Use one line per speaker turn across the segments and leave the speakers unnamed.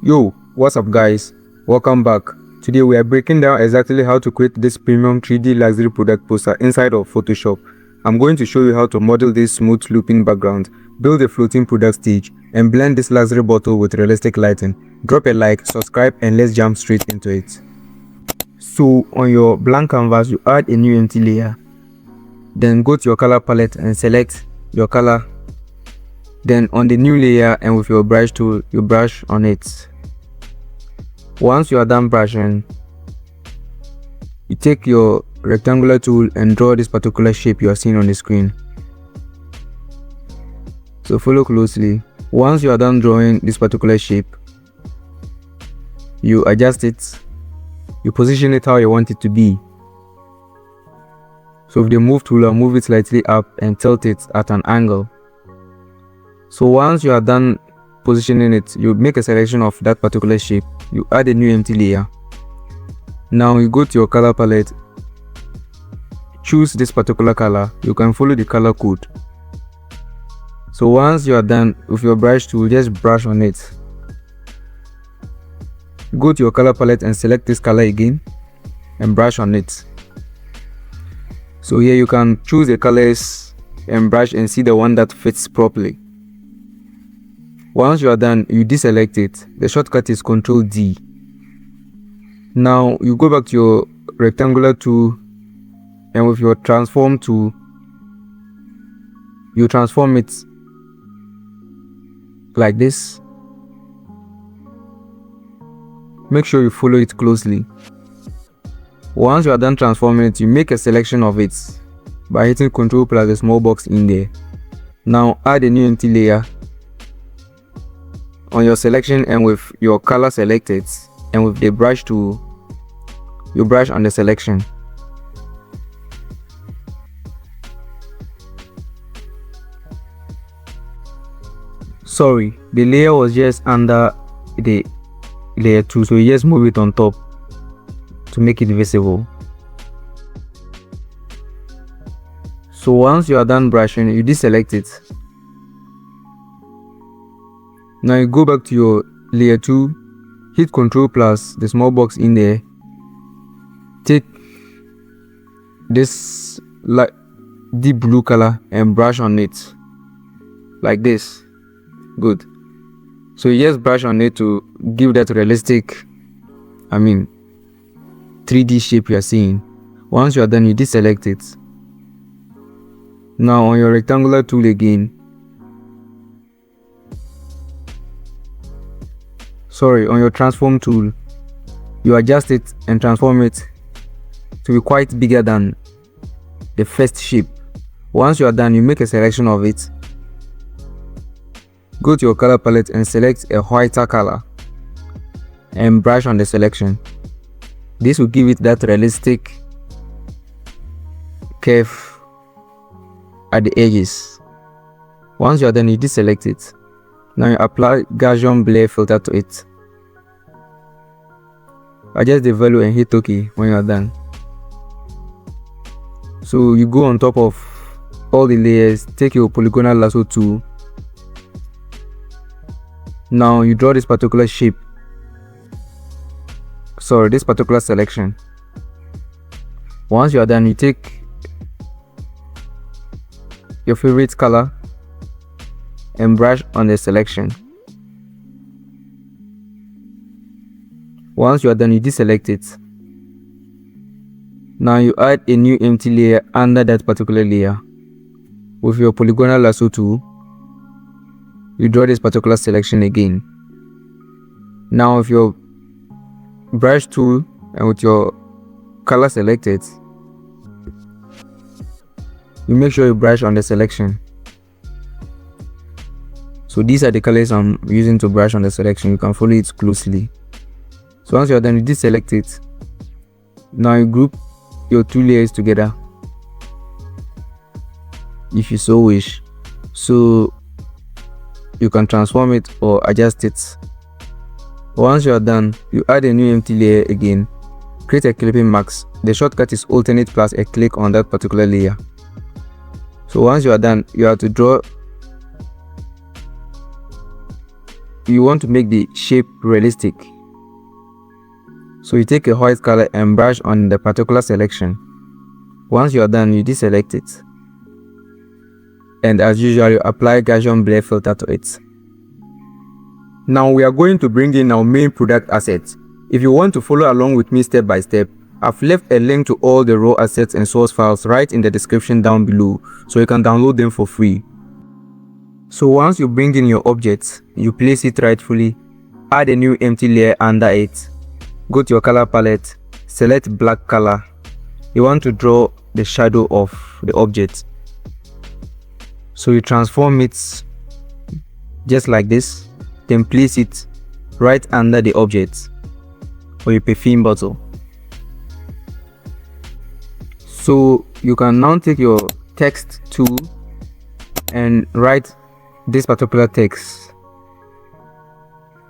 Yo, what's up guys? Welcome back. Today we are breaking down exactly how to create this premium 3D luxury product poster inside of Photoshop. I'm going to show you how to model this smooth looping background, build a floating product stage, and blend this luxury bottle with realistic lighting. Drop a like, subscribe, and let's jump straight into it. So on your blank canvas, you add a new empty layer. Then go to your color palette and select your color. Then on the new layer and with your brush tool, you brush on it. Once you are done brushing, you take your rectangular tool and draw this particular shape you are seeing on the screen. So follow closely. Once you are done drawing this particular shape, you adjust it, you position it how you want it to be. So with the move tool, I'll move it slightly up and tilt it at an angle. So once you are done positioning it, you make a selection of that particular shape, you add a new empty layer. Now you go to your color palette, choose this particular color, you can follow the color code. So once you are done with your brush tool, just brush on it. Go to your color palette and select this color again and brush on it. So here you can choose the colors and brush and see the one that fits properly. Once you are done, you deselect it. The shortcut is Ctrl D. Now you go back to your rectangular tool and with your transform tool, you transform it like this. Make sure you follow it closely. Once you are done transforming it, you make a selection of it by hitting Ctrl plus the small box in there. Now add a new empty layer on your selection and with your color selected, and with the brush tool, you brush on the selection. Sorry, the layer was just under the layer 2, so you just move it on top to make it visible. So once you are done brushing, you deselect it. Now you go back to your layer 2, hit Ctrl plus the small box in there, take this light deep blue color and brush on it like this. Good. So you just brush on it to give that realistic 3D shape you are seeing. Once you are done, you deselect it. Now on your rectangular tool again, on your transform tool, you adjust it and transform it to be quite bigger than the first shape. Once you are done, you make a selection of it. Go to your color palette and select a whiter color and brush on the selection. This will give it that realistic curve at the edges. Once you are done, you deselect it. Now you apply Gaussian blur filter to it. Adjust the value and hit OK when you are done. So you go on top of all the layers, take your polygonal lasso tool. Now you draw this particular shape, this particular selection. Once you are done, you take your favorite color and brush on the selection. Once you are done, you deselect it. Now you add a new empty layer under that particular layer. With your polygonal lasso tool, you draw this particular selection again. Now with your brush tool and with your color selected, you make sure you brush on the selection. So these are the colors I'm using to brush on the selection. You can follow it closely. So once you're done, you deselect it. Now you group your two layers together if you so wish. So you can transform it or adjust it. Once you are done, you add a new empty layer again. Create a clipping mask. The shortcut is Alternate plus a click on that particular layer. So once you are done, you have to draw you want to make the shape realistic. So you take a white color and brush on the particular selection. Once you are done, you deselect it. And as usual, you apply Gaussian blur filter to it. Now we are going to bring in our main product assets. If you want to follow along with me step by step, I've left a link to all the raw assets and source files right in the description down below, so you can download them for free. So once you bring in your object, you place it rightfully, add a new empty layer under it, go to your color palette, select black color. You want to draw the shadow of the object. So you transform it just like this, then place it right under the object or your perfume bottle. So you can now take your text tool and write this particular text.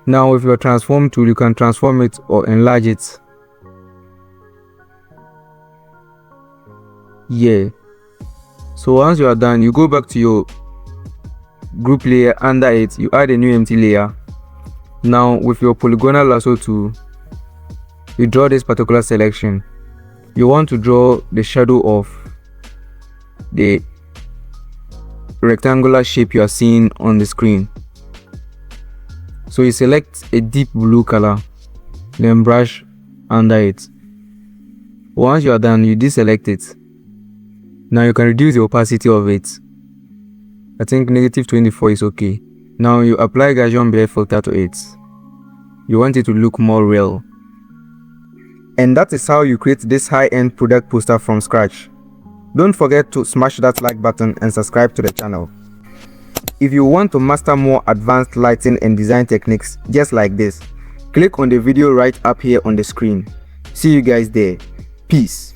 Now with your transform tool, you can transform it or enlarge it. Yeah. So once you are done, you go back to your group layer, under it you add a new empty layer. Now with your polygonal lasso tool, you draw this particular selection. You want to draw the shadow of the rectangular shape you are seeing on the screen. So you select a deep blue color, then brush under it. Once you are done, you deselect it. Now you can reduce the opacity of it. I think -24 is okay. Now you apply Gaussian blur filter to it. You want it to look more real. And that is how you create this high-end product poster from scratch. Don't forget to smash that like button and subscribe to the channel. If you want to master more advanced lighting and design techniques just like this, click on the video right up here on the screen. See you guys there. Peace.